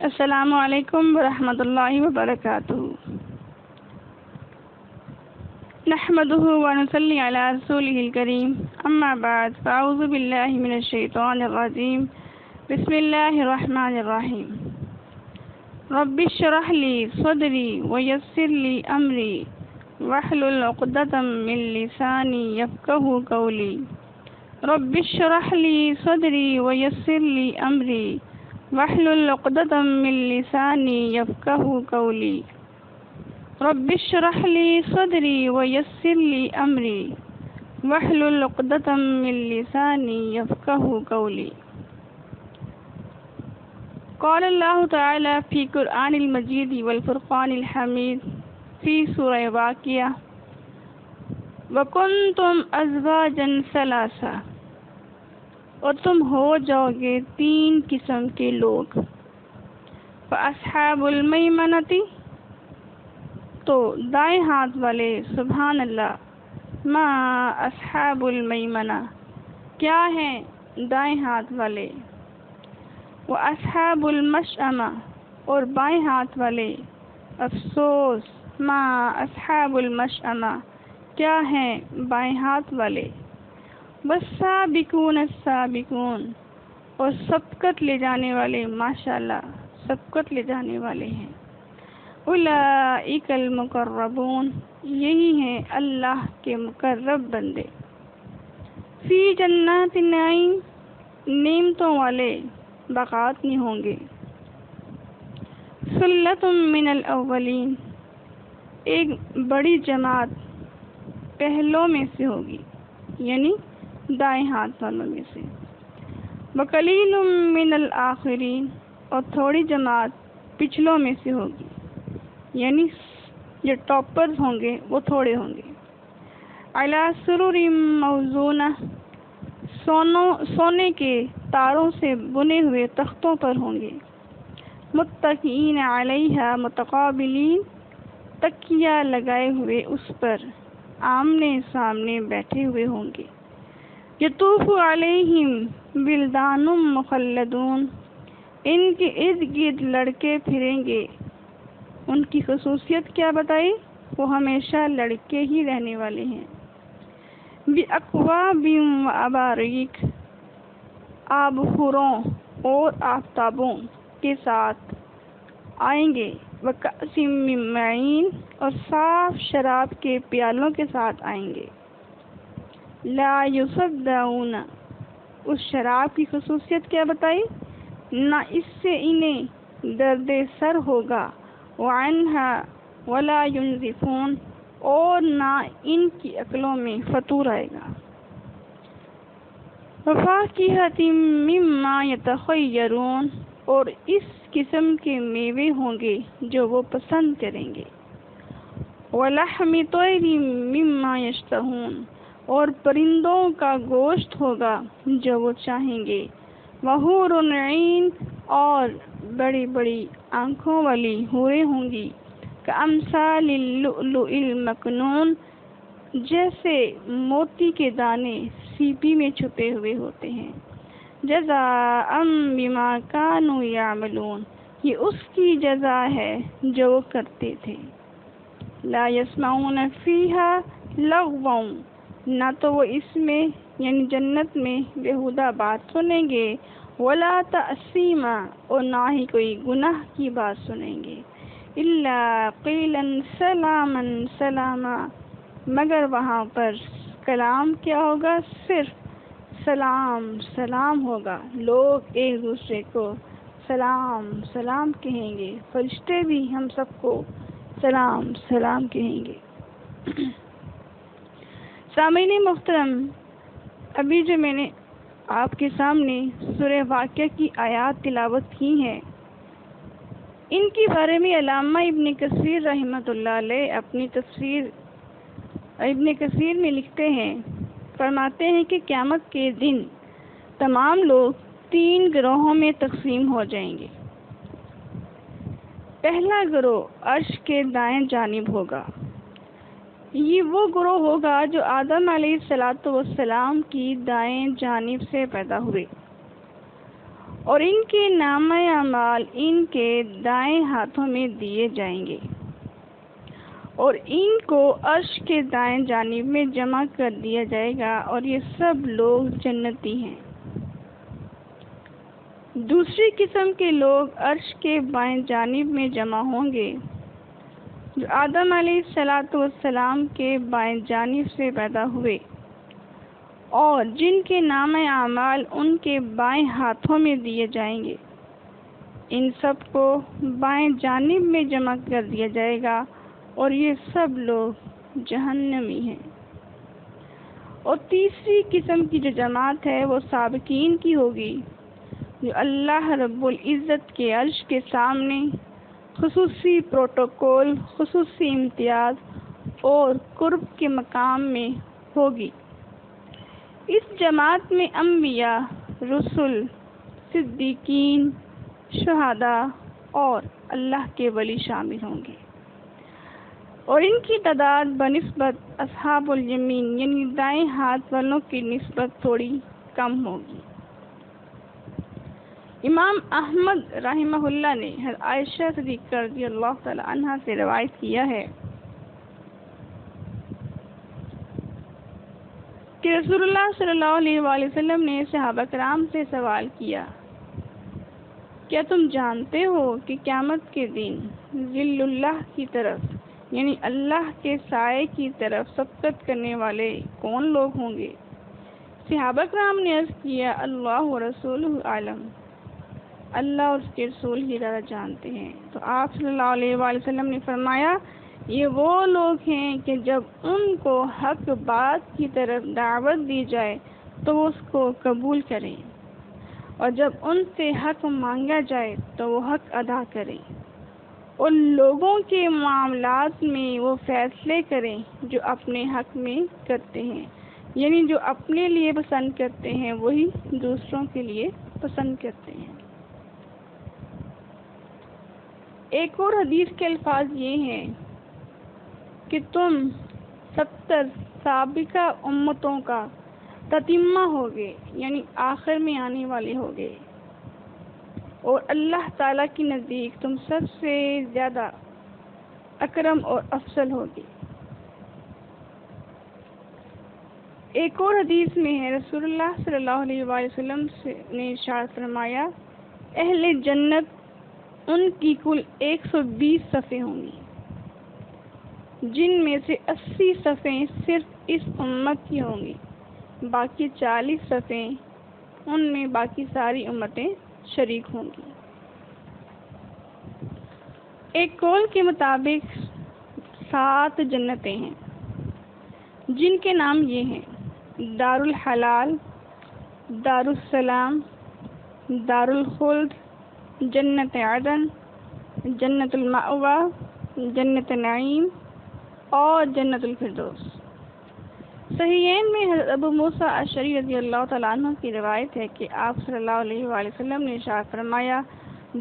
السلام علیکم ورحمۃ اللہ وبرکاتہ۔ نحمده ونصلي على رسوله الكريم اما بعد فاعوذ باللہ من الشیطان الرجیم بسم اللہ الرحمن الرحیم۔ رب اشرح لي صدری ویسر لي امری واحلل عقدۃ من لسانی یفقهوا قولی۔ رب اشرح لي صدری ویسر لي امری واحلل عقدۃ من لسانی یفقهوا قولی۔ رب اشرح لي صدری ویسر لي امری واحلل عقدۃ من لسانی یفقهوا قولی۔ قال اللہ تعالی فی قرآن المجید والفرقان الحمید فی سورہ واقعہ وکنتم ازواجا ثلاثا، اور تم ہو جاؤ گے تین قسم کے لوگ۔ فاصحاب المیمنۃ، تو دائیں ہاتھ والے، سبحان اللہ، ما اصحاب المیمنہ، کیا ہیں دائیں ہاتھ والے؟ واصحاب المشأمہ، اور بائیں ہاتھ والے، افسوس، ما اصحاب المشأمہ، کیا ہیں بائیں ہاتھ والے؟ والسابقون السابقون، اور سبقت لے جانے والے، ماشاءاللہ سبقت لے جانے والے ہیں۔ اولئک المقربون، یہی ہیں اللہ کے مقرب بندے۔ فی جنات النعیم، نعمتوں والے باغات میں ہوں گے۔ ثلۃ من الاولین، ایک بڑی جماعت پہلوں میں سے ہوگی، یعنی دائیں ہاتھ والوں میں سے۔ وقلیل من الآخرین، اور تھوڑی جماعت پچھلوں میں سے ہوگی، یعنی جو ٹاپرز ہوں گے وہ تھوڑے ہوں گے۔ علی سرر موضونہ، سونے کے تاروں سے بنے ہوئے تختوں پر ہوں گے۔ متکئین علیہا متقابلین، تکیہ لگائے ہوئے اس پر آمنے سامنے بیٹھے ہوئے ہوں گے۔ یطوف علیہم ولدان مخلدون، ان کے ارد گرد لڑکے پھریں گے۔ ان کی خصوصیت کیا بتائی؟ وہ ہمیشہ لڑکے ہی رہنے والے ہیں۔ بِأَكْوَابٍ وَأَبَارِيقَ، آبخوروں اور آفتابوں کے ساتھ آئیں گے۔ وَكَأْسٍ مِّن مَّعِينٍ، اور صاف شراب کے پیالوں کے ساتھ آئیں گے۔ لا يصدعون، اس شراب کی خصوصیت کیا بتائی؟ نہ اس سے انہیں درد سر ہوگا۔ وعنها ولا ينزفون، اور نہ ان کی عقلوں میں فطور آئے گا۔ وفاکہۃ مما یتخیرون، اور اس قسم کے میوے ہوں گے جو وہ پسند کریں گے۔ ولحم طیر مما یشتہون، اور پرندوں کا گوشت ہوگا جو وہ چاہیں گے۔ وحور عین، اور بڑی بڑی آنکھوں والی حوریں ہوں گی۔ کامثال اللؤلؤ المکنون، جیسے موتی کے دانے سیپی میں چھپے ہوئے ہوتے ہیں۔ جزاء بما کانوا یعملون، یہ اس کی جزا ہے جو وہ کرتے تھے۔ لا یسمعون فیہا لغوا، نہ تو وہ اس میں یعنی جنت میں بیہودہ بات سنیں گے۔ ولا تأثیما، اور نہ ہی کوئی گناہ کی بات سنیں گے۔ الا قیلا سلاما سلاما، مگر وہاں پر کلام کیا ہوگا؟ صرف سلام سلام ہوگا۔ لوگ ایک دوسرے کو سلام سلام کہیں گے، فرشتے بھی ہم سب کو سلام سلام کہیں گے۔ سامعین محترم، ابھی جو میں نے آپ کے سامنے سورہ واقعہ کی آیات تلاوت کی ہیں، ان کے بارے میں علامہ ابن کثیر رحمۃ اللہ علیہ اپنی تفسیر ابن کثیر میں لکھتے ہیں، فرماتے ہیں کہ قیامت کے دن تمام لوگ تین گروہوں میں تقسیم ہو جائیں گے۔ پہلا گروہ عرش کے دائیں جانب ہوگا۔ یہ وہ گروہ ہوگا جو آدم علیہ السلام کی دائیں جانب سے پیدا ہوئے، اور ان کے نامہ اعمال ان کے دائیں ہاتھوں میں دیے جائیں گے اور ان کو عرش کے دائیں جانب میں جمع کر دیا جائے گا اور یہ سب لوگ جنتی ہیں۔ دوسری قسم کے لوگ عرش کے بائیں جانب میں جمع ہوں گے جو آدم علیہ السلام کے بائیں جانب سے پیدا ہوئے اور جن کے نامہ اعمال ان کے بائیں ہاتھوں میں دیے جائیں گے۔ ان سب کو بائیں جانب میں جمع کر دیا جائے گا اور یہ سب لوگ جہنمی ہیں۔ اور تیسری قسم کی جو جماعت ہے وہ سابقین کی ہوگی جو اللہ رب العزت کے عرش کے سامنے خصوصی پروٹوکول، خصوصی امتیاز اور قرب کے مقام میں ہوگی۔ اس جماعت میں انبیاء، رسل، صدیقین، شہداء اور اللہ کے ولی شامل ہوں گے اور ان کی تعداد بنسبت اصحاب الیمین یعنی دائیں ہاتھ والوں کی نسبت تھوڑی کم ہوگی۔ امام احمد رحمہ اللہ نے حضرت عائشہ صدیقہ رضی اللہ تعالی عنہا سے روایت کیا ہے کہ رسول اللہ صلی اللہ علیہ وآلہ وسلم نے صحابہ کرام سے سوال کیا، کیا تم جانتے ہو کہ قیامت کے دن ظل اللہ کی طرف یعنی اللہ کے سائے کی طرف سبقت کرنے والے کون لوگ ہوں گے؟ صحابہ کرام نے عرض کیا، اللہ و رسولہ عالم، اللہ اور اس کے رسول ہی زیادہ جانتے ہیں۔ تو آپ صلی اللہ علیہ وآلہ وسلم نے فرمایا، یہ وہ لوگ ہیں کہ جب ان کو حق بات کی طرف دعوت دی جائے تو وہ اس کو قبول کریں اور جب ان سے حق مانگا جائے تو وہ حق ادا کریں اور لوگوں کے معاملات میں وہ فیصلے کریں جو اپنے حق میں کرتے ہیں، یعنی جو اپنے لیے پسند کرتے ہیں وہی دوسروں کے لیے پسند کرتے ہیں۔ ایک اور حدیث کے الفاظ یہ ہیں کہ تم 70 سابقہ امتوں کا تتمہ ہوگے، یعنی آخر میں آنے والے ہوگے، اور اللہ تعالیٰ کے نزدیک تم سب سے زیادہ اکرم اور افضل ہوگی۔ ایک اور حدیث میں ہے، رسول اللہ صلی اللہ علیہ وآلہ وسلم نے ارشاد فرمایا، اہل جنت ان کی کل 120 صفیں ہوں گی جن میں سے 80 صفیں صرف اس امت کی ہوں گی، باقی 40 صفیں ان میں باقی ساری امتیں شریک ہوں گی۔ ایک قول کے مطابق 7 جنتیں ہیں جن کے نام یہ ہیں، دار الحلال، دار السلام، دار الخلد، جنت عدن، جنت المأوى، جنت نعیم اور جنت الفردوس۔ صحیحین میں حضرت ابو موسیٰ اشعری رضی اللہ تعالیٰ عنہ کی روایت ہے کہ آپ صلی اللہ علیہ وآلہ وسلم نے ارشاد فرمایا،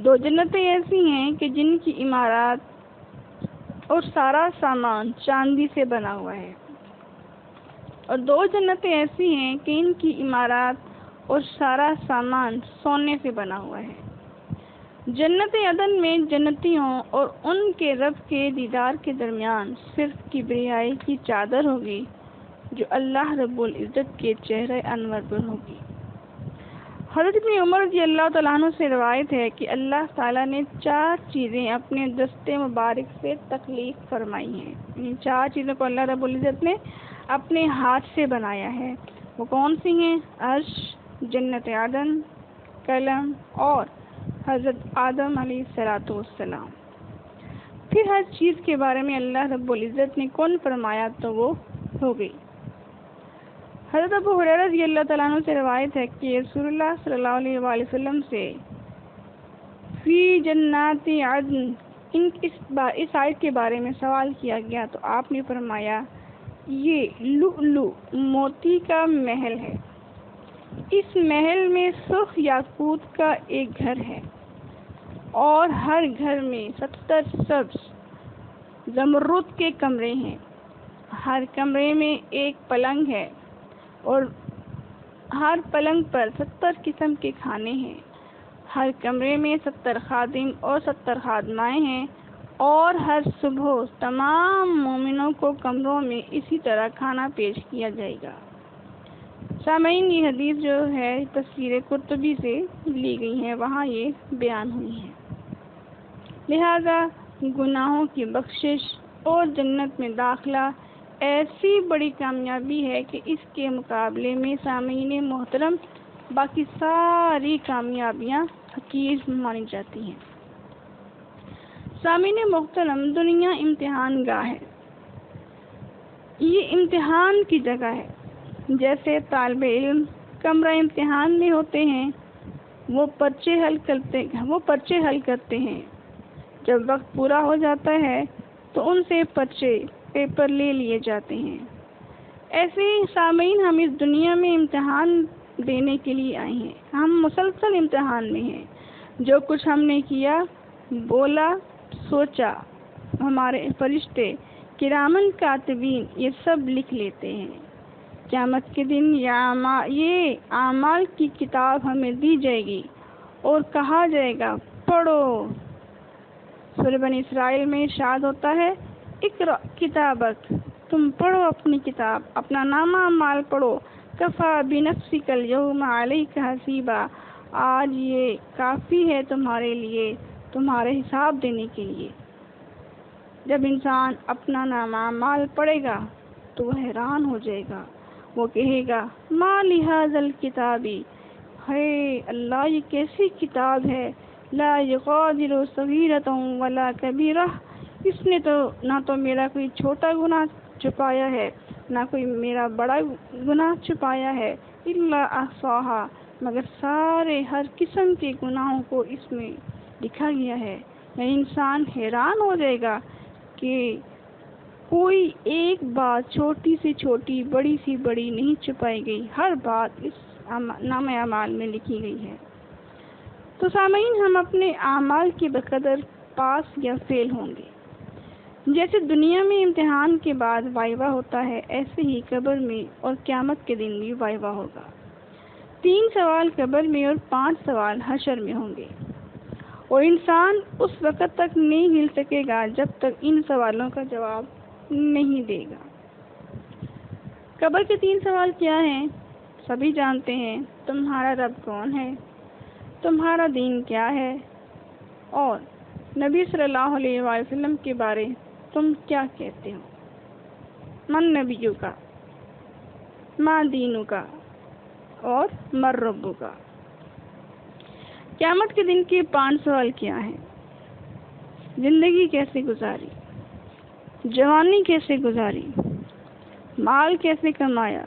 2 جنتیں ایسی ہیں کہ جن کی عمارات اور سارا سامان چاندی سے بنا ہوا ہے، اور 2 جنتیں ایسی ہیں کہ ان کی عمارات اور سارا سامان سونے سے بنا ہوا ہے۔ جنت عدن میں جنتیوں اور ان کے رب کے دیدار کے درمیان صرف کبریائی کی چادر ہوگی جو اللہ رب العزت کے چہرہ انور پر ہوگی۔ حضرت ابن عمر رضی اللہ تعالیٰ عنہ سے روایت ہے کہ اللہ تعالیٰ نے 4 چیزیں اپنے دست مبارک سے تخلیق فرمائی ہیں، ان 4 چیزوں کو اللہ رب العزت نے اپنے ہاتھ سے بنایا ہے۔ وہ کون سی ہیں؟ عرش، جنت عدن، قلم اور حضرت آدم علیہ السلام۔ پھر ہر چیز کے بارے میں اللہ رب العزت نے کون فرمایا تو وہ ہو گئی۔ حضرت ابو ہریرہ رضی اللہ تعالیٰ عنہ سے روایت ہے کہ رسول اللہ صلی اللہ علیہ وآلہ وسلم سے فی جنات عدن اس آیت کے بارے میں سوال کیا گیا تو آپ نے فرمایا، یہ لؤلؤ موتی کا محل ہے، اس محل میں سرخ یاقوت کا ایک گھر ہے اور ہر گھر میں 70 سبز زمرد کے کمرے ہیں، ہر کمرے میں ایک پلنگ ہے اور ہر پلنگ پر 70 قسم کے کھانے ہیں، ہر کمرے میں 70 خادم اور 70 خادمائیں ہیں، اور ہر صبح تمام مومنوں کو کمروں میں اسی طرح کھانا پیش کیا جائے گا۔ سامعین، یہ حدیث جو ہے تفسیر قرطبی سے لی گئی ہے، وہاں یہ بیان ہوئی ہے۔ لہذا گناہوں کی بخشش اور جنت میں داخلہ ایسی بڑی کامیابی ہے کہ اس کے مقابلے میں سامعین محترم باقی ساری کامیابیاں حقیر مانی جاتی ہیں۔ سامعین محترم، دنیا امتحان گاہ ہے، یہ امتحان کی جگہ ہے۔ جیسے طالب علم کمرہ امتحان میں ہوتے ہیں، وہ پرچے حل کرتے ہیں، جب وقت پورا ہو جاتا ہے تو ان سے پیپر لے لیے جاتے ہیں۔ ایسے ہی سامعین، ہم اس دنیا میں امتحان دینے کے لیے آئے ہیں، ہم مسلسل امتحان میں ہیں۔ جو کچھ ہم نے کیا، بولا، سوچا، ہمارے فرشتے کرامن کاتبین یہ سب لکھ لیتے ہیں۔ قیامت کے دن یہ اعمال کی کتاب ہمیں دی جائے گی اور کہا جائے گا، پڑھو۔ سورہ بنی اسرائیل میں ارشاد ہوتا ہے، اقرأ کتابک، تم پڑھو اپنی کتاب، اپنا نامہ اعمال پڑھو۔ کفیٰ بنفسک الیوم علیک حسیبا، آج یہ کافی ہے تمہارے لیے، تمہارے حساب دینے کے لیے۔ جب انسان اپنا نامہ اعمال پڑھے گا تو وہ حیران ہو جائے گا، وہ کہے گا، ما لہذا الکتاب، ہے اللہ یہ کیسی کتاب ہے، لا یغادر صغیرۃ ولا کبیرہ، اس نے تو نہ تو میرا کوئی چھوٹا گناہ چھپایا ہے، نہ کوئی میرا بڑا گناہ چھپایا ہے، الا احصاھا، مگر سارے ہر قسم کے گناہوں کو اس میں لکھا گیا ہے۔ یعنی انسان حیران ہو جائے گا کہ کوئی ایک بات چھوٹی سے چھوٹی، بڑی سی بڑی نہیں چھپائی گئی، ہر بات اس نامہ اعمال میں لکھی گئی ہے۔ تو سامعین، ہم اپنے اعمال کے بقدر پاس یا فیل ہوں گے۔ جیسے دنیا میں امتحان کے بعد وائوا ہوتا ہے، ایسے ہی قبر میں اور قیامت کے دن بھی وائوا ہوگا۔ 3 سوال قبر میں اور 5 سوال حشر میں ہوں گے، اور انسان اس وقت تک نہیں ہل سکے گا جب تک ان سوالوں کا جواب نہیں دے گا۔ قبر کے 3 سوال کیا ہیں؟ سبھی جانتے ہیں، تمہارا رب کون ہے، تمہارا دین کیا ہے، اور نبی صلی اللہ علیہ وآلہ وسلم کے بارے تم کیا کہتے ہو۔ من نبیوں کا، ما دینوں کا، اور مر ربوں کا۔ قیامت کے دن کے 5 سوال کیا ہیں؟ زندگی کیسے گزاری، جوانی کیسے گزاری، مال کیسے کمایا،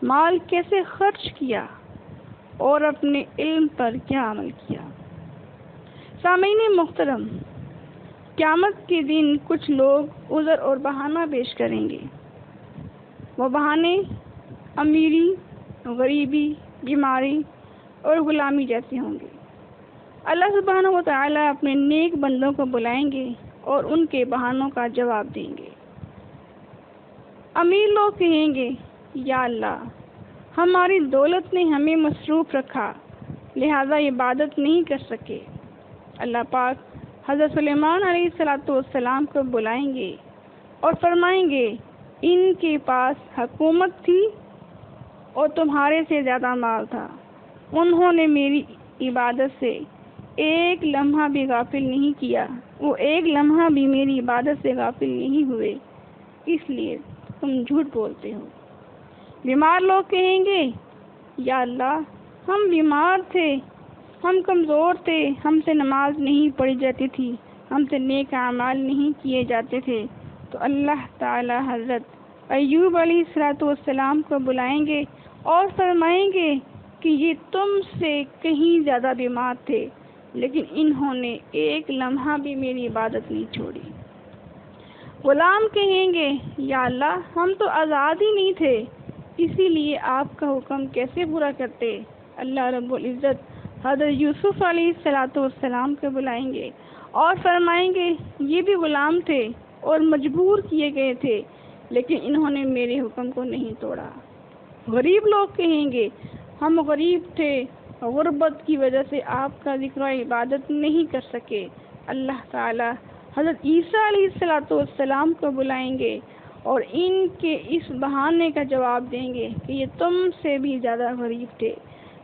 مال کیسے خرچ کیا، اور اپنے علم پر کیا عمل کیا۔ سامعین محترم، قیامت کے دن کچھ لوگ عذر اور بہانہ پیش کریں گے۔ وہ بہانے امیری، غریبی، بیماری اور غلامی جیسے ہوں گے۔ اللہ سبحانہ و تعالیٰ اپنے نیک بندوں کو بلائیں گے اور ان کے بہانوں کا جواب دیں گے۔ امیر لوگ کہیں گے، یا اللہ، ہماری دولت نے ہمیں مصروف رکھا، لہذا عبادت نہیں کر سکے۔ اللہ پاک حضرت سلیمان علیہ السلام کو بلائیں گے اور فرمائیں گے، ان کے پاس حکومت تھی اور تمہارے سے زیادہ مال تھا، انہوں نے میری عبادت سے ایک لمحہ بھی غافل نہیں کیا، وہ ایک لمحہ بھی میری عبادت سے غافل نہیں ہوئے، اس لیے تم جھوٹ بولتے ہو۔ بیمار لوگ کہیں گے، یا اللہ، ہم بیمار تھے، ہم کمزور تھے، ہم سے نماز نہیں پڑھی جاتی تھی، ہم سے نیک اعمال نہیں کیے جاتے تھے۔ تو اللہ تعالی حضرت ایوب علیہ السلام کو بلائیں گے اور فرمائیں گے کہ یہ تم سے کہیں زیادہ بیمار تھے، لیکن انہوں نے ایک لمحہ بھی میری عبادت نہیں چھوڑی۔ غلام کہیں گے، یا اللہ، ہم تو آزاد ہی نہیں تھے، اسی لیے آپ کا حکم کیسے پورا کرتے۔ اللہ رب العزت حضرت یوسف علیہ السلام کو بلائیں گے اور فرمائیں گے، یہ بھی غلام تھے اور مجبور کیے گئے تھے، لیکن انہوں نے میرے حکم کو نہیں توڑا۔ غریب لوگ کہیں گے، ہم غریب تھے غربت کی وجہ سے آپ کا ذکر و عبادت نہیں کر سکے، اللہ تعالی حضرت عیسیٰ علیہ السلام کو بلائیں گے اور ان کے اس بہانے کا جواب دیں گے کہ یہ تم سے بھی زیادہ غریب تھے،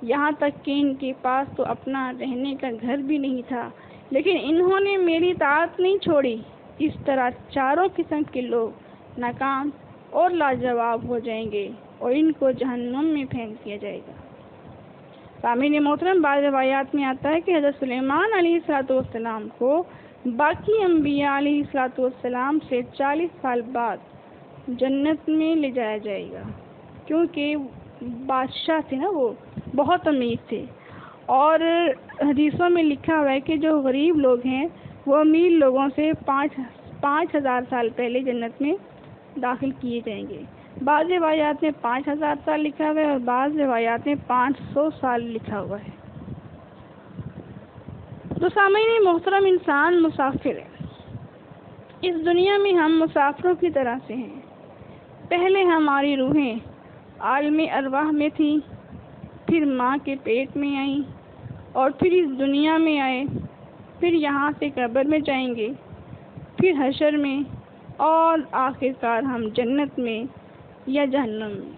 یہاں تک کہ ان کے پاس تو اپنا رہنے کا گھر بھی نہیں تھا، لیکن انہوں نے میری اطاعت نہیں چھوڑی۔ اس طرح چاروں قسم کے لوگ ناکام اور لاجواب ہو جائیں گے اور ان کو جہنم میں پھینک دیا جائے گا۔ سامعین محترم، بعض روایات میں آتا ہے کہ حضرت سلیمان علیہ السلام کو باقی انبیاء علیہ السلام سے 40 سال بعد جنت میں لے جایا جائے گا، کیونکہ بادشاہ تھے نا، وہ بہت امیر تھے، اور حدیثوں میں لکھا ہوا ہے کہ جو غریب لوگ ہیں وہ امیر لوگوں سے 5,000 سال پہلے جنت میں داخل کیے جائیں گے۔ بعض روایات میں 5,000 سال لکھا ہوا ہے اور بعض روایات میں 500 سال لکھا ہوا ہے۔ تو سامعین محترم، انسان مسافر ہے۔ اس دنیا میں ہم مسافروں کی طرح سے ہیں۔ پہلے ہماری روحیں عالم ارواح میں تھیں، پھر ماں کے پیٹ میں آئیں اور پھر اس دنیا میں آئے، پھر یہاں سے قبر میں جائیں گے، پھر حشر میں، اور آخرکار ہم جنت میں یا جہنم میں،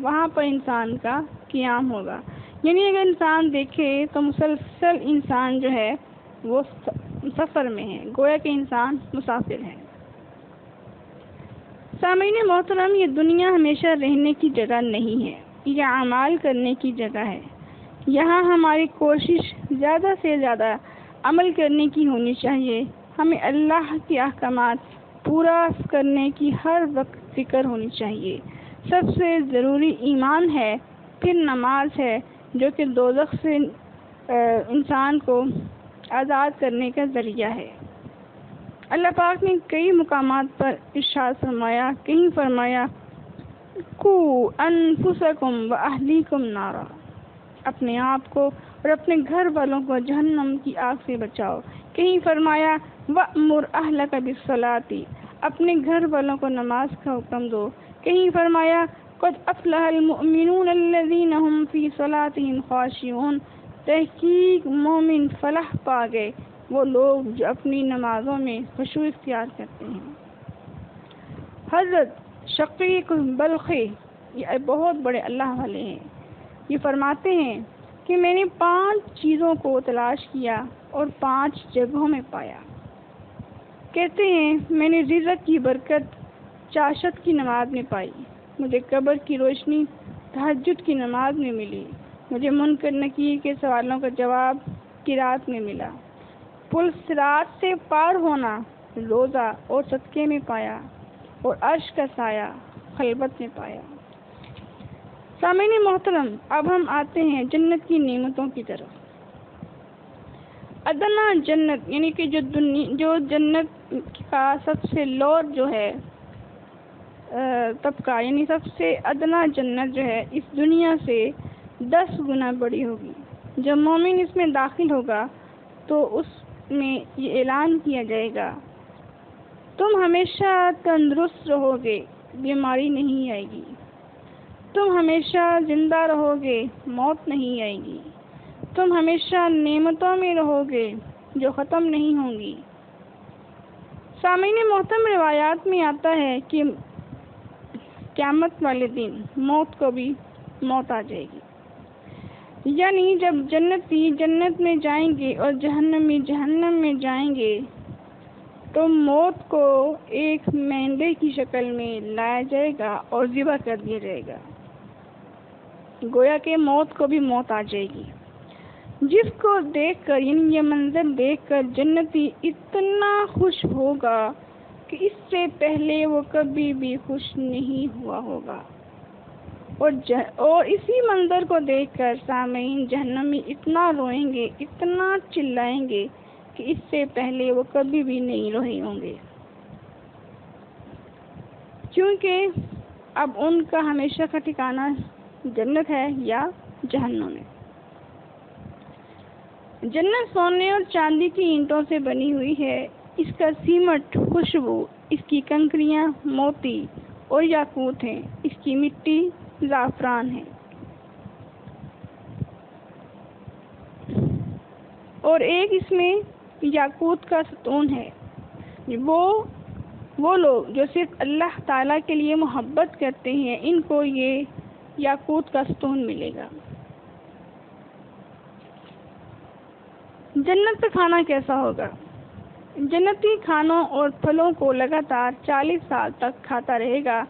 وہاں پر انسان کا قیام ہوگا۔ یعنی اگر انسان دیکھے تو مسلسل انسان جو ہے وہ سفر میں ہے، گویا کہ انسان مسافر ہے۔ سامعین محترم، یہ دنیا ہمیشہ رہنے کی جگہ نہیں ہے، یہ اعمال کرنے کی جگہ ہے۔ یہاں ہماری کوشش زیادہ سے زیادہ عمل کرنے کی ہونی چاہیے، ہمیں اللہ کے احکامات پورا کرنے کی ہر وقت فکر ہونی چاہیے۔ سب سے ضروری ایمان ہے، پھر نماز ہے جو کہ دوزخ سے انسان کو آزاد کرنے کا ذریعہ ہے۔ اللہ پاک نے کئی مقامات پر ارشاد فرمایا، کہیں فرمایا قُوا أَنفُسَكُمْ وَأَهْلِيكُمْ نَارًا، اپنے آپ کو اور اپنے گھر والوں کو جہنم کی آگ سے بچاؤ۔ کہیں فرمایا وَأْمُرْ أَهْلَكَ بِالصَّلَاةِ، اپنے گھر والوں کو نماز کا حکم دو۔ کہیں فرمایا قَدْ أَفْلَحَ الْمُؤْمِنُونَ الَّذِينَ هُمْ فِي صَلَاتِهِمْ خَاشِعُونَ، تحقیق مومن فلاح پا گئے وہ لوگ جو اپنی نمازوں میں خشوع اختیار کرتے ہیں۔ حضرت شقیق بلخی، یہ بہت بڑے اللہ والے ہیں، یہ فرماتے ہیں کہ میں نے 5 چیزوں کو تلاش کیا اور 5 جگہوں میں پایا۔ کہتے ہیں میں نے رزق کی برکت چاشت کی نماز میں پائی، مجھے قبر کی روشنی تہجد کی نماز میں ملی، مجھے منکر نکیر کے سوالوں کا جواب قرات میں ملا، پل صراط سے پار ہونا روزہ اور صدقے میں پایا، اور عرش کا سایہ خلوت میں پایا۔ سامعین محترم، اب ہم آتے ہیں جنت کی نعمتوں کی طرف۔ ادنا جنت یعنی کہ جو جنت کا سب سے لوور جو ہے طبقہ، یعنی سب سے ادنا جنت جو ہے اس دنیا سے 10 گنا بڑی ہوگی۔ جب مومن اس میں داخل ہوگا تو اس میں یہ اعلان کیا جائے گا تم ہمیشہ تندرست رہو گے، بیماری نہیں آئے گی، تم ہمیشہ زندہ رہو گے، موت نہیں آئے گی، تم ہمیشہ نعمتوں میں رہو گے جو ختم نہیں ہوں گی۔ سامعین محترم، روایات میں آتا ہے کہ قیامت والے دن موت کو بھی موت آ جائے گی، یعنی جب جنتی جنت میں جائیں گے اور جہنمی جہنم میں جائیں گے تو موت کو ایک مینڈے کی شکل میں لایا جائے گا اور ذبح کر دیا جائے گا، گویا کہ موت کو بھی موت آ جائے گی، جس کو دیکھ کر یعنی یہ منظر دیکھ کر جنتی اتنا خوش ہوگا کہ اس سے پہلے وہ کبھی بھی خوش نہیں ہوا ہوگا، اور اسی منظر کو دیکھ کر سامعین جہنمی اتنا روئیں گے، اتنا چلائیں گے کہ اس سے پہلے وہ کبھی بھی نہیں روئے ہوں گے، کیونکہ اب ان کا ہمیشہ کا ٹھکانہ جنت ہے یا جہنم ہے۔ جنت سونے اور چاندی کی اینٹوں سے بنی ہوئی ہے، اس کا سیمٹ خوشبو، اس کی کنکریاں موتی اور یاقوت ہیں، اس کی مٹی زعفران ہے۔ اور ایک اس میں یاقوت کا ستون ہے۔ وہ لوگ جو صرف اللہ تعالیٰ کے لیے محبت کرتے ہیں، ان کو یہ یاقوت کا ستون ملے گا۔ جنت کا کھانا کیسا ہوگا؟ جنتی کھانوں اور پھلوں کو لگاتار 40 سال تک کھاتا رہے گا۔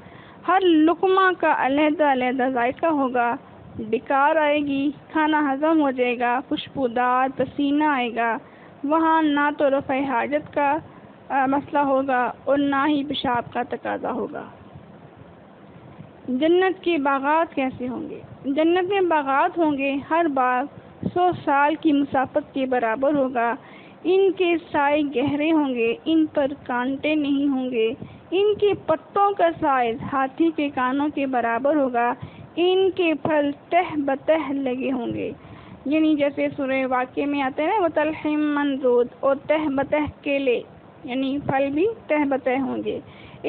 ہر لقمہ کا علیحدہ علیحدہ ذائقہ ہوگا، ڈکار آئے گی، کھانا ہضم ہو جائے گا، خوشبودار پسینہ آئے گا۔ وہاں نہ تو رفع حاجت کا مسئلہ ہوگا اور نہ ہی پیشاب کا تقاضا ہوگا۔ جنت کے باغات کیسے ہوں گے؟ جنت میں باغات ہوں گے، ہر باغ 100 سال کی مسافت کے برابر ہوگا۔ ان کے سائے گہرے ہوں گے، ان پر کانٹے نہیں ہوں گے۔ ان کے پتوں کا سائز ہاتھی کے کانوں کے برابر ہوگا۔ ان کے پھل تہ بتہ لگے ہوں گے، یعنی جیسے سورہ واقعہ میں آتے ہیں وَطَلْحٍ مَّنضُودٍ، اور تہ بتہ کیلے، یعنی پھل بھی تہ بتہ ہوں گے۔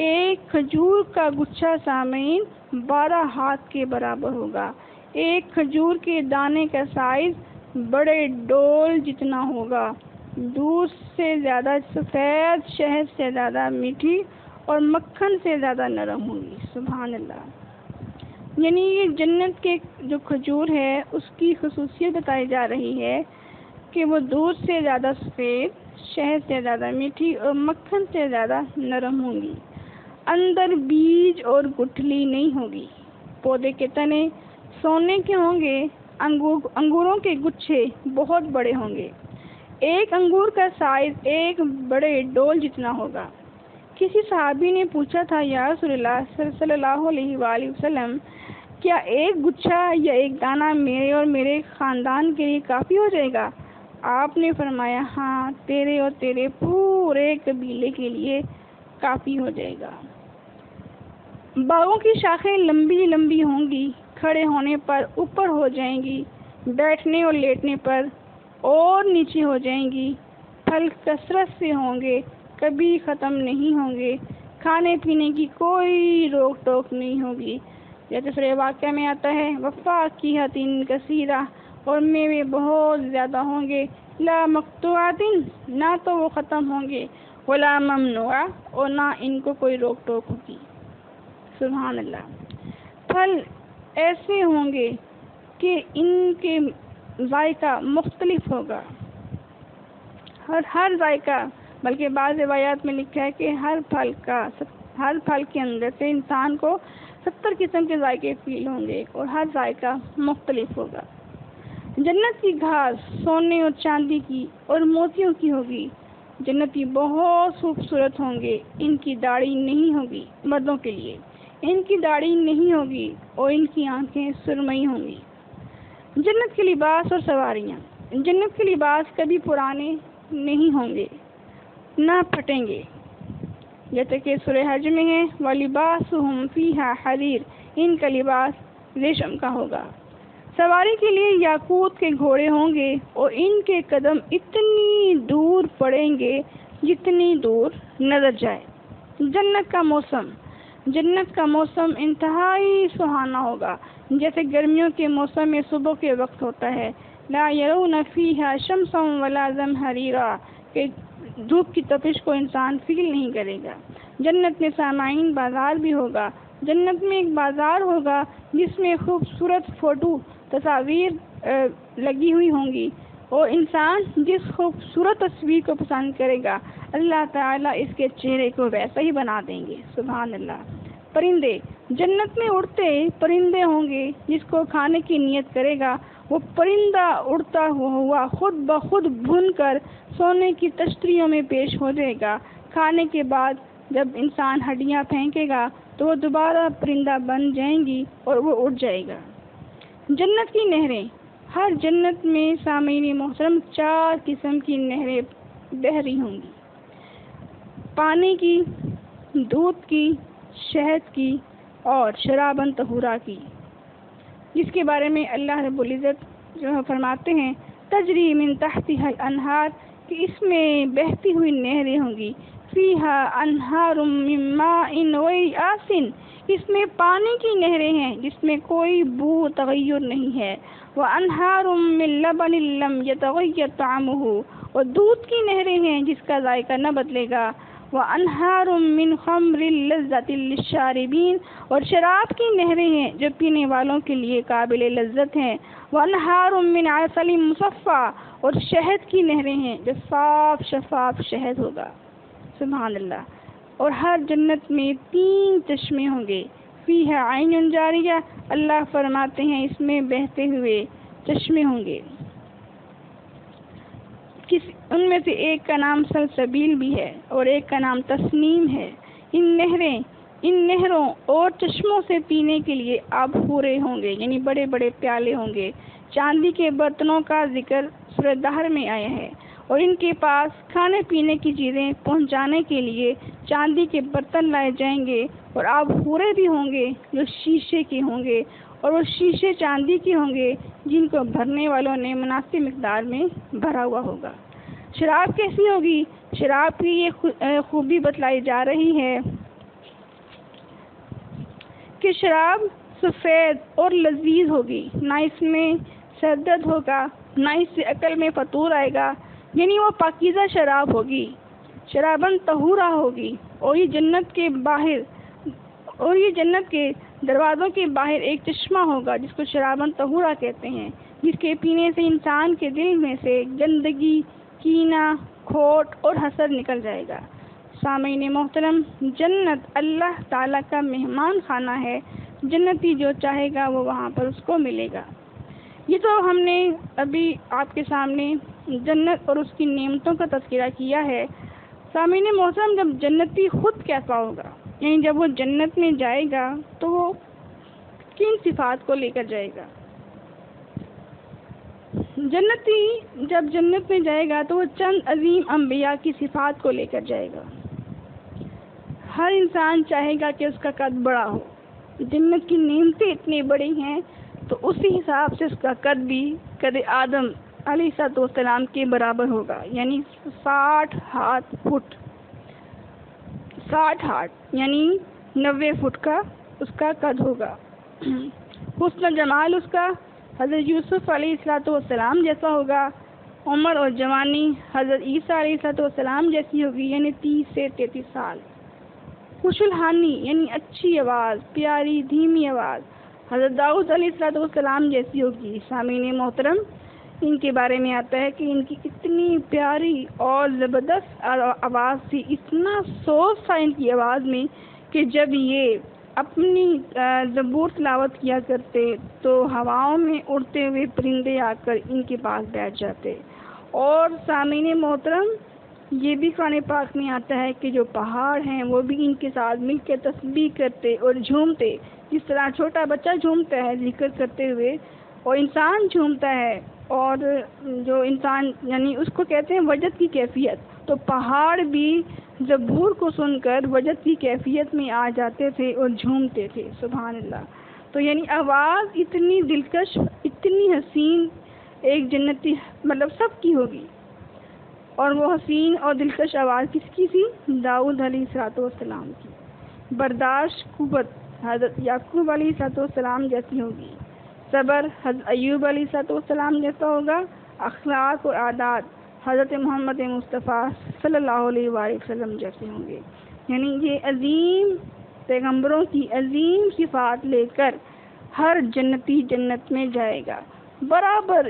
ایک کھجور کا گچھا سامعین 12 ہاتھ کے برابر ہوگا۔ ایک کھجور کے دانے کا سائز بڑے ڈول جتنا ہوگا۔ دودھ سے زیادہ سفید، شہد سے زیادہ میٹھی اور مکھن سے زیادہ نرم ہوگی۔ سبحان اللہ۔ یعنی یہ جنت کے جو کھجور ہے اس کی خصوصیت بتائی جا رہی ہے کہ وہ دودھ سے زیادہ سفید، شہد سے زیادہ میٹھی اور مکھن سے زیادہ نرم ہوں گی۔ اندر بیج اور گٹھلی نہیں ہوگی۔ پودے کے تنے سونے کے ہوں گے۔ انگوروں کے گچھے بہت بڑے ہوں گے۔ ایک انگور کا سائز ایک بڑے ڈول جتنا ہوگا۔ کسی صحابی نے پوچھا تھا، یا رسول اللہ صلی اللہ علیہ وآلہ وسلم، کیا ایک گچھا یا ایک دانہ میرے اور میرے خاندان کے لیے کافی ہو جائے گا؟ آپ نے فرمایا، ہاں، تیرے اور تیرے پورے قبیلے کے لیے کافی ہو جائے گا۔ باغوں کی شاخیں لمبی لمبی ہوں گی، کھڑے ہونے پر اوپر ہو جائیں گی، بیٹھنے اور لیٹنے پر اور نیچے ہو جائیں گی۔ پھل کثرت سے ہوں گے، کبھی ختم نہیں ہوں گے۔ کھانے پینے کی کوئی روک ٹوک نہیں ہوگی، جیسے سورہ واقعہ میں آتا ہے وَفَاكِهَةٍ كَثِيرَةٍ، اور میوے بہت زیادہ ہوں گے، لا مقطوعۃ، نہ تو وہ ختم ہوں گے، ولا ممنوعہ، اور نہ ان کو کوئی روک ٹوک ہوگی۔ سبحان اللہ۔ پھل ایسے ہوں گے کہ ان کے ذائقہ مختلف ہوگا، ہر ذائقہ، بلکہ بعض روایات میں لکھا ہے کہ ہر پھل کے اندر سے انسان کو 70 قسم کے ذائقے فیل ہوں گے اور ہر ذائقہ مختلف ہوگا۔ جنت کی گھاس سونے اور چاندی کی اور موتیوں کی ہوگی۔ جنتی بہت خوبصورت ہوں گے، ان کی داڑھی نہیں ہوگی، مردوں کے لیے ان کی داڑھی نہیں ہوگی اور ان کی آنکھیں سرمئی ہوں گی۔ جنت کے لباس اور سواریاں۔ جنت کے لباس کبھی پرانے نہیں ہوں گے، نہ پھٹیں گے، جیسے کہ سورہ حج میں ہے وَلِبَاسُهُمْ فِيهَا حَرِيرٌ، ان کا لباس ریشم کا ہوگا۔ سواری کے لیے یاقوت کے گھوڑے ہوں گے اور ان کے قدم اتنی دور پڑیں گے جتنی دور نظر جائے۔ جنت کا موسم انتہائی سہانا ہوگا، جیسے گرمیوں کے موسم میں صبح کے وقت ہوتا ہے۔ لا يرون فيها شمسا ولا زمهريرا، کہ دھوپ کی تپش کو انسان فیل نہیں کرے گا۔ جنت میں سامعین بازار بھی ہوگا۔ جنت میں ایک بازار ہوگا جس میں خوبصورت فوٹو تصاویر لگی ہوئی ہوں گی، اور انسان جس خوبصورت تصویر کو پسند کرے گا اللہ تعالیٰ اس کے چہرے کو ویسا ہی بنا دیں گے۔ سبحان اللہ۔ پرندے۔ جنت میں اڑتے پرندے ہوں گے، جس کو کھانے کی نیت کرے گا وہ پرندہ اڑتا ہوا خود بخود بھن کر سونے کی تشتریوں میں پیش ہو جائے گا۔ کھانے کے بعد جب انسان ہڈیاں پھینکے گا تو وہ دوبارہ پرندہ بن جائیں گی اور وہ اڑ جائے گا۔ جنت کی نہریں۔ ہر جنت میں سامعین محترم 4 قسم کی نہریں بہہ رہی ہوں گی، پانی کی، دودھ کی، شہد کی اور شراباً طہورا کی، جس کے بارے میں اللہ رب العزت جو فرماتے ہیں تجری من تحتها الانہار، کہ اس میں بہتی ہوئی نہریں ہوں گی، فیہا انہار من ماء غیر آسن، اس میں پانی کی نہریں ہیں جس میں کوئی بو تغیر نہیں ہے، وانہار من لبن لم یتغیر طعمہ، اور دودھ کی نہریں ہیں جس کا ذائقہ نہ بدلے گا، وانہار من خمر لذۃ للشاربین، اور شراب کی نہریں ہیں جو پینے والوں کے لیے قابل لذت ہیں، وانہار من عسل مصفی، اور شہد کی نہریں ہیں جو صاف شفاف شہد ہوگا۔ سبحان اللہ۔ اور ہر جنت میں 3 چشمے ہوں گے، فیہا عین جاریہ، اللہ فرماتے ہیں اس میں بہتے ہوئے چشمے ہوں گے، ان میں سے ایک کا نام سلسبیل بھی ہے اور ایک کا نام تسنیم ہے۔ ان نہروں اور چشموں سے پینے کے لیے آب حورے ہوں گے، یعنی بڑے بڑے پیالے ہوں گے۔ چاندی کے برتنوں کا ذکر سورہ دہر میں آیا ہے، اور ان کے پاس کھانے پینے کی چیزیں پہنچانے کے لیے چاندی کے برتن لائے جائیں گے، اور آب حورے بھی ہوں گے جو شیشے کے ہوں گے، اور وہ شیشے چاندی کے ہوں گے جن کو بھرنے والوں نے مناسب مقدار میں بھرا ہوا ہوگا۔ شراب کیسی ہوگی؟ شراب کی یہ خوبی بتلائی جا رہی ہے کہ شراب سفید اور لذیذ ہوگی، نہ اس میں شدت ہوگا، نہ اس سے عقل میں فطور آئے گا، یعنی وہ پاکیزہ شراب ہوگی، شرابن طہورہ ہوگی، اور یہ جنت کے دروازوں کے باہر ایک چشمہ ہوگا جس کو شرابن طہورہ کہتے ہیں، جس کے پینے سے انسان کے دل میں سے گندگی، کینہ، کھوٹ اور حسد نکل جائے گا۔ سامعین محترم، جنت اللہ تعالیٰ کا مہمان خانہ ہے، جنتی جو چاہے گا وہ وہاں پر اس کو ملے گا۔ یہ تو ہم نے ابھی آپ کے سامنے جنت اور اس کی نعمتوں کا تذکرہ کیا ہے۔ سامعین محترم، جب جنتی خود کیسا ہوگا، یعنی جب وہ جنت میں جائے گا تو وہ کن صفات کو لے کر جائے گا؟ جنتی جب جنت میں جائے گا تو وہ چند عظیم انبیاء کی صفات کو لے کر جائے گا۔ ہر انسان چاہے گا کہ اس کا قد بڑا ہو، جنت کی نعمتیں اتنی بڑی ہیں تو اسی حساب سے اس کا قد بھی قد آدم علیہ السلام کے برابر ہوگا، یعنی 60 فٹ یعنی 90 فٹ کا اس کا قد ہوگا۔ حسن جمال اس کا حضرت یوسف علیہ السلام جیسا ہوگا، عمر اور جوانی حضرت عیسیٰ علیہ السلام جیسی ہوگی، یعنی 30 سے 33 سال۔ خوش الحانی یعنی اچھی آواز، پیاری دھیمی آواز حضرت داؤد علیہ السلام جیسی ہوگی۔ سامعین محترم، ان کے بارے میں آتا ہے کہ ان کی اتنی پیاری اور زبردست آواز تھی، اتنا سوز تھا ان کی آواز میں کہ جب یہ اپنی زبور تلاوت کیا کرتے تو ہواؤں میں اڑتے ہوئے پرندے آ کر ان کے پاس بیٹھ جاتے۔ اور سامعین محترم، یہ بھی قرآن پاک میں آتا ہے کہ جو پہاڑ ہیں وہ بھی ان کے ساتھ مل کے تسبیح کرتے اور جھومتے، جس طرح چھوٹا بچہ جھومتا ہے ذکر کرتے ہوئے اور انسان جھومتا ہے، اور جو انسان یعنی اس کو کہتے ہیں وجد کی کیفیت، تو پہاڑ بھی زبور کو سن کر وجد کی کیفیت میں آ جاتے تھے اور جھومتے تھے۔ سبحان اللہ۔ تو یعنی آواز اتنی دلکش، اتنی حسین، ایک جنتی مطلب سب کی ہوگی، اور وہ حسین اور دلکش آواز کس کی تھی؟ داؤد علیہ السلام کی۔ برداشت، قوت حضرت یعقوب علیہ السلام جیسی ہوگی۔ صبر حضرت ایوب علیہ السلام جیسا ہوگا۔ اخلاق اور عادات حضرت محمد مصطفیٰ صلی اللہ علیہ وآلہ وسلم جیسے ہوں گے۔ یعنی یہ عظیم پیغمبروں کی عظیم صفات لے کر ہر جنتی جنت میں جائے گا۔ برابر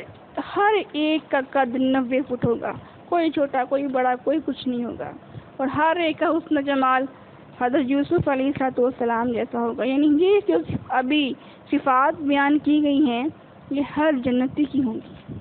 ہر ایک کا قد 90 فٹ ہوگا، کوئی چھوٹا کوئی بڑا کوئی کچھ نہیں ہوگا، اور ہر ایک کا حسن جمال حضرت یوسف علیہ السلام جیسا ہوگا۔ یعنی یہ جو ابھی صفات بیان کی گئی ہیں یہ ہر جنتی کی ہوں گی۔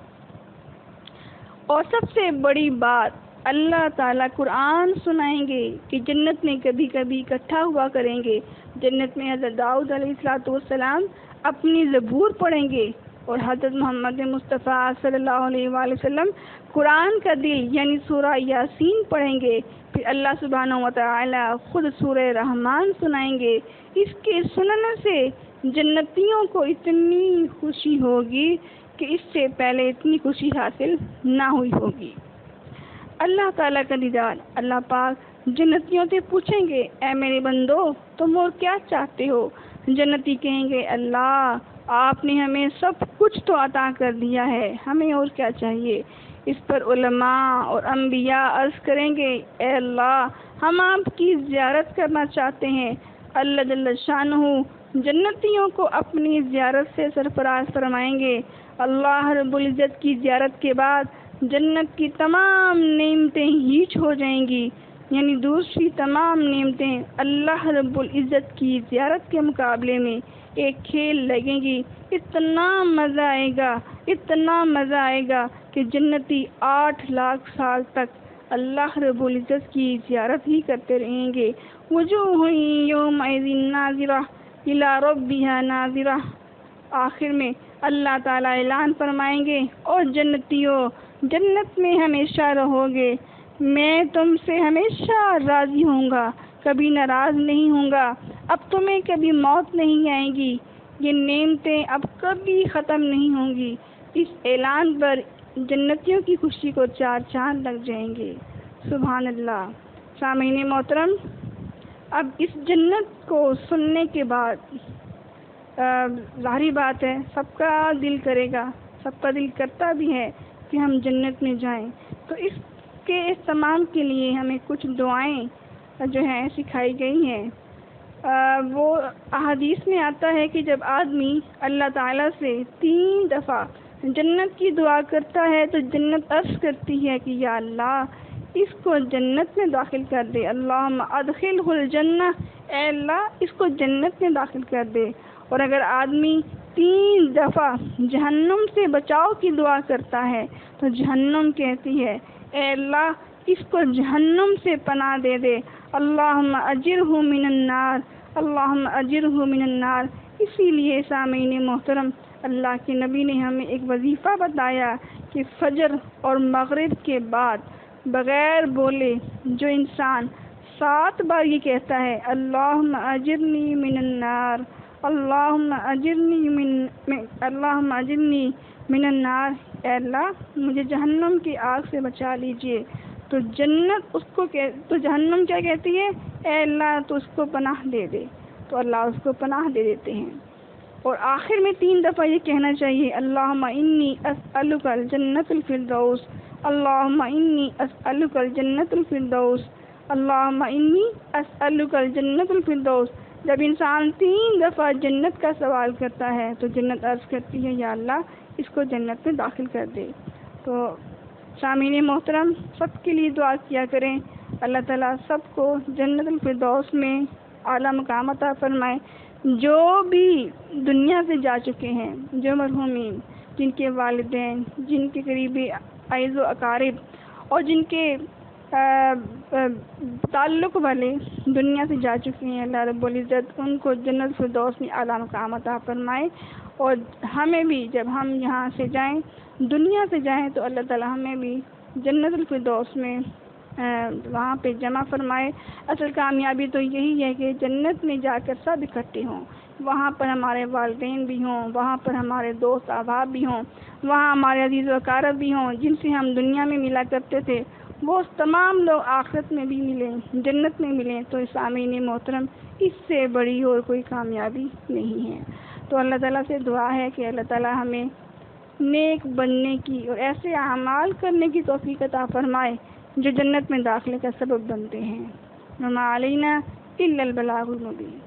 اور سب سے بڑی بات، اللہ تعالیٰ قرآن سنائیں گے کہ جنت میں کبھی کبھی اکٹھا ہوا کریں گے۔ جنت میں حضرت داؤد علیہ السلام اپنی زبور پڑھیں گے، اور حضرت محمد مصطفیٰ صلی اللہ علیہ وآلہ وسلم قرآن کا دل یعنی سورہ یاسین پڑھیں گے۔ پھر اللہ سبحانہ وتعالی خود سورہ رحمان سنائیں گے۔ اس کے سننے سے جنتیوں کو اتنی خوشی ہوگی کہ اس سے پہلے اتنی خوشی حاصل نہ ہوئی ہوگی۔ اللہ تعالیٰ کا دیدار اللہ پاک جنتیوں سے پوچھیں گے اے میرے بندو تم اور کیا چاہتے ہو؟ جنتی کہیں گے اللہ آپ نے ہمیں سب کچھ تو عطا کر دیا ہے، ہمیں اور کیا چاہیے؟ اس پر علماء اور انبیاء عرض کریں گے اے اللہ ہم آپ کی زیارت کرنا چاہتے ہیں۔ اللہ جل شانہ جنتیوں کو اپنی زیارت سے سرفراز فرمائیں گے۔ اللہ رب العزت کی زیارت کے بعد جنت کی تمام نعمتیں ہیچ ہو جائیں گی، یعنی دوسری تمام نعمتیں اللہ رب العزت کی زیارت کے مقابلے میں ایک کھیل لگیں گی۔ اتنا مزہ آئے گا، اتنا مزہ آئے گا کہ جنتی 8 لاکھ سال تک اللہ رب العزت کی زیارت ہی کرتے رہیں گے۔ وجوہ یومئذ ناظرہ الی ربہا ناظرہ۔ آخر میں اللہ تعالیٰ اعلان فرمائیں گے اور جنتیوں جنت میں ہمیشہ رہو گے، میں تم سے ہمیشہ راضی ہوں گا، کبھی ناراض نہیں ہوں گا، اب تمہیں کبھی موت نہیں آئے گی، یہ نعمتیں اب کبھی ختم نہیں ہوں گی۔ اس اعلان پر جنتیوں کی خوشی کو 4 چاند لگ جائیں گے۔ سبحان اللہ۔ سامعین محترم، اب اس جنت کو سننے کے بعد ظاہری بات ہے سب کا دل کرے گا، سب کا دل کرتا بھی ہے کہ ہم جنت میں جائیں، تو اس کے اہتمام کے لیے ہمیں کچھ دعائیں جو ہیں سکھائی گئی ہیں۔ وہ احادیث میں آتا ہے کہ جب آدمی اللہ تعالیٰ سے 3 دفعہ جنت کی دعا کرتا ہے تو جنت عرض کرتی ہے کہ یا اللہ اس کو جنت میں داخل کر دے، اللہم ادخلہ الجنہ، اے اللہ اس کو جنت میں داخل کر دے۔ اور اگر آدمی 3 دفعہ جہنم سے بچاؤ کی دعا کرتا ہے تو جہنم کہتی ہے اے اللہ اس کو جہنم سے پناہ دے دے، اللہم اجرہ من النار، اللہم اجرہ من النار۔ اسی لیے سامعین محترم، اللہ کے نبی نے ہمیں ایک وظیفہ بتایا کہ فجر اور مغرب کے بعد بغیر بولے جو انسان 7 بار یہ کہتا ہے اللہم اجرنی من النار، اللہم اجرنی من النار، اے اللہ مجھے جہنم کی آگ سے بچا لیجئے، تو جنت اس کو تو جہنم کیا کہتی ہے اے اللہ تو اس کو پناہ دے دے، تو اللہ اس کو پناہ دے دیتے ہیں۔ اور آخر میں 3 دفعہ یہ کہنا چاہیے اللہم انی اسألک الجنت الفردوس، اللہم انی اسألک الجنت الفردوس، اللہم انی اسألک الجنت الفردوس۔ جب انسان 3 دفعہ جنت کا سوال کرتا ہے تو جنت عرض کرتی ہے یا اللہ اس کو جنت میں داخل کر دے۔ تو سامعین محترم سب کے لیے دعا کیا کریں، اللہ تعالیٰ سب کو جنت الفردوس میں اعلیٰ مقام عطا فرمائے۔ جو بھی دنیا سے جا چکے ہیں، جو مرحومین، جن کے والدین، جن کے قریبی اعز و اقارب اور جن کے تعلق والے دنیا سے جا چکے ہیں، اللہ رب العزت ان کو جنت الفردوس میں اعلیٰ مقام عطا فرمائے۔ اور ہمیں بھی جب ہم یہاں سے جائیں، دنیا سے جائیں، تو اللہ تعالیٰ ہمیں بھی جنت الفردوس میں وہاں پہ جمع فرمائے۔ اصل کامیابی تو یہی ہے کہ جنت میں جا کر سب اکٹھے ہوں، وہاں پر ہمارے والدین بھی ہوں، وہاں پر ہمارے دوست احباب بھی ہوں، وہاں ہمارے عزیز و اقارب بھی ہوں، جن سے ہم دنیا میں ملا کرتے تھے، وہ تمام لوگ آخرت میں بھی ملیں، جنت میں ملیں۔ تو سامعین محترم اس سے بڑی اور کوئی کامیابی نہیں ہے۔ تو اللہ تعالیٰ سے دعا ہے کہ اللہ تعالیٰ ہمیں نیک بننے کی اور ایسے اعمال کرنے کی توفیق عطا فرمائے جو جنت میں داخلے کا سبب بنتے ہیں۔ وما علینا الا البلاغ المبین۔